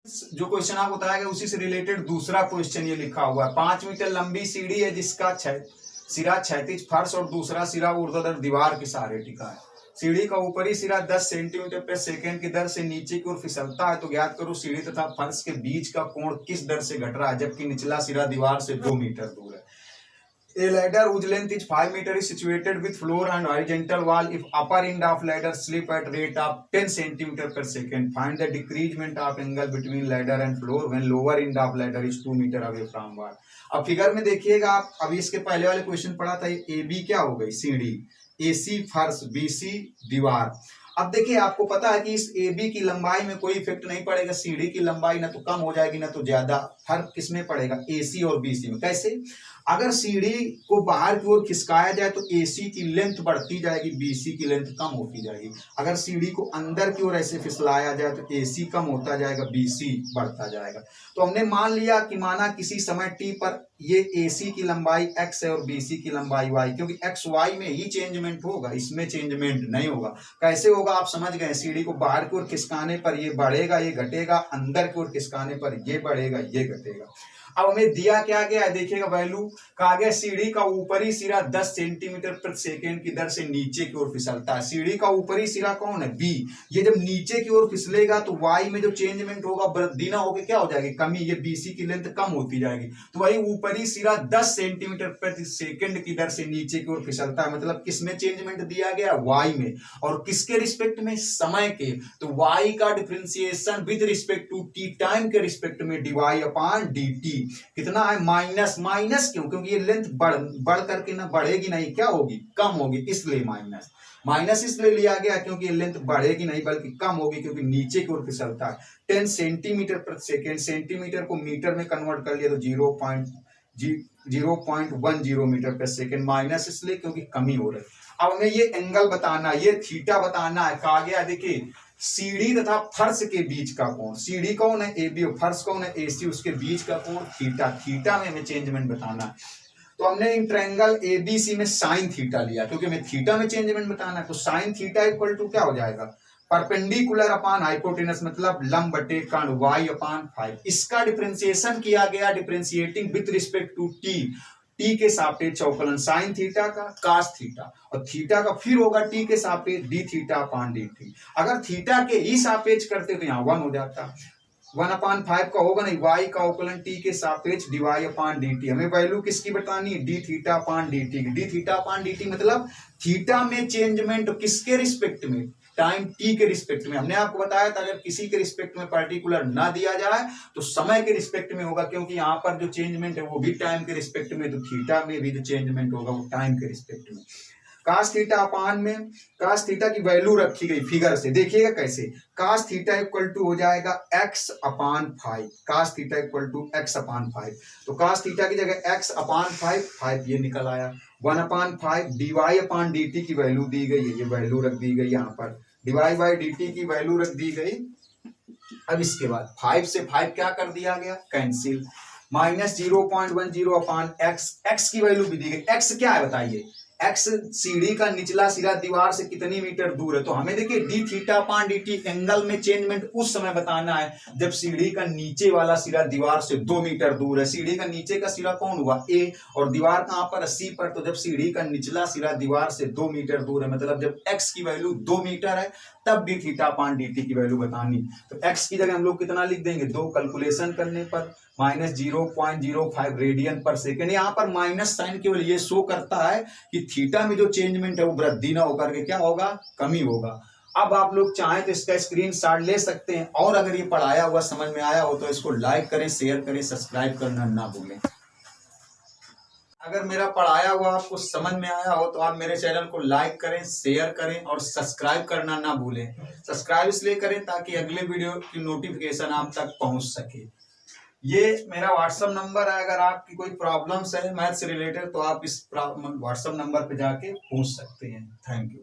जो क्वेश्चन आपको बताया गया उसी से रिलेटेड दूसरा क्वेश्चन ये लिखा हुआ है। 5 मीटर लंबी सीढ़ी है जिसका सिरा क्षैतिज फर्श और दूसरा सिरा ऊर्ध्वाधर दीवार के सहारे टिका है। सीढ़ी का ऊपरी सिरा 10 सेंटीमीटर पर सेकेंड की दर से नीचे की ओर फिसलता है, तो ज्ञात करो सीढ़ी तथा फर्श के बीच का कोण किस दर से घट रहा है जबकि निचला सिरा दीवार से 2 मीटर दूर है। A ladder whose length is 5 meters is situated with floor and horizontal wall. If upper end of ladder slip at rate of 10 centimeter per second, find the decreasement of angle between ladder and floor when lower end of ladder is 2 meter away from wall. अब figure में देखिएगा आप, अभी इसके पहले वाले question पढ़ा था, ए बी क्या हो गई सीढ़ी, ए सी फर्श, बी सी दीवार। अब देखिए आपको पता है कि इस ए बी की लंबाई में कोई इफेक्ट नहीं पड़ेगा, सीढ़ी की लंबाई ना तो कम हो जाएगी ना तो ज्यादा, फर्क किसमें पड़ेगा, ए सी और बी सी में। कैसे? अगर सीढ़ी को बाहर की ओर खिसकाया जाए तो एसी की लेंथ बढ़ती जाएगी, बीसी की लेंथ कम होती जाएगी। अगर सीढ़ी को अंदर की ओर ऐसे फिसलाया जाए तो एसी कम होता जाएगा, बीसी बढ़ता जाएगा। तो हमने मान लिया कि माना किसी समय टी पर ये एसी की लंबाई एक्स है और बीसी की लंबाई वाई, क्योंकि एक्स वाई में ही चेंजमेंट होगा, इसमें चेंजमेंट नहीं होगा। कैसे होगा आप समझ गए, सीढ़ी को बाहर की ओर खिसकाने पर ये बढ़ेगा ये घटेगा, अंदर की ओर खिसकाने पर ये बढ़ेगा ये घटेगा। अब हमें दिया क्या गया है, देखिएगा वैल्यू कहा गया सीढ़ी का ऊपरी सिरा 10 सेंटीमीटर प्रति सेकेंड की दर से नीचे की ओर फिसलता है। सीढ़ी का ऊपरी सिरा कौन है, बी। ये जब नीचे की ओर फिसलेगा तो वाई में जो चेंजमेंट होगा वृद्धि ना होकर क्या हो जाएगी, कमी, ये बीसी की लेंथ कम होती जाएगी। तो वही ऊपरी सिरा 10 सेंटीमीटर प्रति सेकेंड की दर से नीचे की ओर फिसलता है, मतलब किसमें चेंजमेंट दिया गया, वाई में। और किसके रिस्पेक्ट में, समय के। तो वाई का differentiation with respect to T, time के रिस्पेक्ट में, डीवाई अपॉन डी टी कितना है, माइनस। माइनस क्यों, क्योंकि ये लेंथ बढ़ करके ना बढ़ेगी नहीं, क्या होगी, कम होगी, इसलिए माइनस। माइनस इसलिए लिया गया क्योंकि ये लेंथ बढ़ेगी नहीं बल्कि कम होगी, क्योंकि नीचे की ओर फिसलता है। 10 सेंटीमीटर प्रति सेकेंड, सेंटीमीटर को मीटर में कन्वर्ट कर लिया तो 0.10 मीटर पर सेकेंड, माइनस इसलिए क्योंकि कमी हो रही है। अब हमें ये एंगल बताना, ये थीटा बताना है। कहा गया देखिए सीढ़ी तथा फर्श के बीच का कोण, सीढ़ी कौन है, ए बी, फर्श कौन है, ए सी, उसके बीच का कोण थीटा। थीटा में हमें चेंजमेंट बताना है। तो हमने in triangle A B C में साइन थीटा लिया क्योंकि हमें थीटा में चेंजमेंट बताना है। तो साइन थीटा इक्वल टू क्या हो जाएगा, परपेंडिकुलर अपॉन हाइपोटेनस, मतलब लंब बटे कर्ण, वाई अपॉन 5। इसका डिफरेंशिएशन किया गया, differentiating with respect to t, t के सापेक्ष अवकलन साइन थीटा का कास थीटा, और थीटा का फिर होगा टी के सापेक्ष D theta upon d T. अगर थीटा के ही सापेक्ष करते तो यहाँ 1 हो जाता, 1/5 का होगा नहीं, वाई का अवकलन टी के सापेक्ष डीवाई अपॉन डी टी। हमें वैल्यू किसकी बतानी है, D theta upon d T. D theta upon d T मतलब थीटा में चेंजमेंट किसके रिस्पेक्ट में, टाइम टी के रिस्पेक्ट में। हमने आपको बताया था अगर किसी के रिस्पेक्ट में पर्टिकुलर ना दिया जाए तो समय के रिस्पेक्ट में होगा, क्योंकि यहाँ पर जो चेंजमेंट है वो भी टाइम के रिस्पेक्ट में, तो थीटा में भी जो चेंजमेंट होगा वो टाइम के रिस्पेक्ट में। कास थीटा अपान में कास थीटा की वैल्यू रखी गई फिगर से, देखिएगा कैसे, कास थीटा इक्वल टू हो जाएगा x upon 5, cos theta equal to x upon 5। तो कास थीटा की जगह x अपान 5 ये निकल आया, 1/5 dy अपान dt की वैल्यू दी गई है, ये वैल्यू रख दी गई यहाँ पर, dy बाई dt की वैल्यू रख दी गई। अब इसके बाद 5 से 5 क्या कर दिया गया, कैंसिल, माइनस 0.10 अपान x की वैल्यू भी दी गई। x क्या है बताइए, x सीढ़ी का निचला सिरा दीवार से कितनी मीटर दूर है। तो हमें देखिए D theta upon d T angle में चेंजमेंट उस समय बताना है जब सीढ़ी का नीचे वाला सिरा दीवार से 2 मीटर दूर है। सीढ़ी का नीचे का सिरा कौन हुआ, ए, और दीवार कहां पर, सी पर। तो जब सीढ़ी का निचला सिरा दीवार से 2 मीटर दूर है, मतलब जब x की वैल्यू 2 मीटर है तब D theta upon d T की वैल्यू बतानी। तो x की जगह हम लोग कितना लिख देंगे, 2 कैलकुलेशन करने पर माइनस 0.05 रेडियन पर सेकेंड। यहाँ पर माइनस साइन केवल ये शो करता है कि थीटा में जो चेंजमेंट है वो वृद्धि ना होकर के क्या होगा, कमी होगा। अब आप लोग चाहें तो इसका स्क्रीनशॉट ले सकते हैं, और अगर ये पढ़ाया हुआ समझ में आया हो तो इसको लाइक करें, शेयर करें, सब्सक्राइब करना ना भूलें। अगर मेरा पढ़ाया हुआ आपको समझ में आया हो तो आप मेरे चैनल को लाइक करें, शेयर करें और सब्सक्राइब करना ना भूलें। सब्सक्राइब इसलिए करें ताकि अगले वीडियो की नोटिफिकेशन आप तक पहुंच सके। ये मेरा व्हाट्सएप नंबर है, अगर आपकी कोई प्रॉब्लम्स है मैथ से रिलेटेड तो आप इस व्हाट्सएप नंबर पे जाके पूछ सकते हैं। Thank you.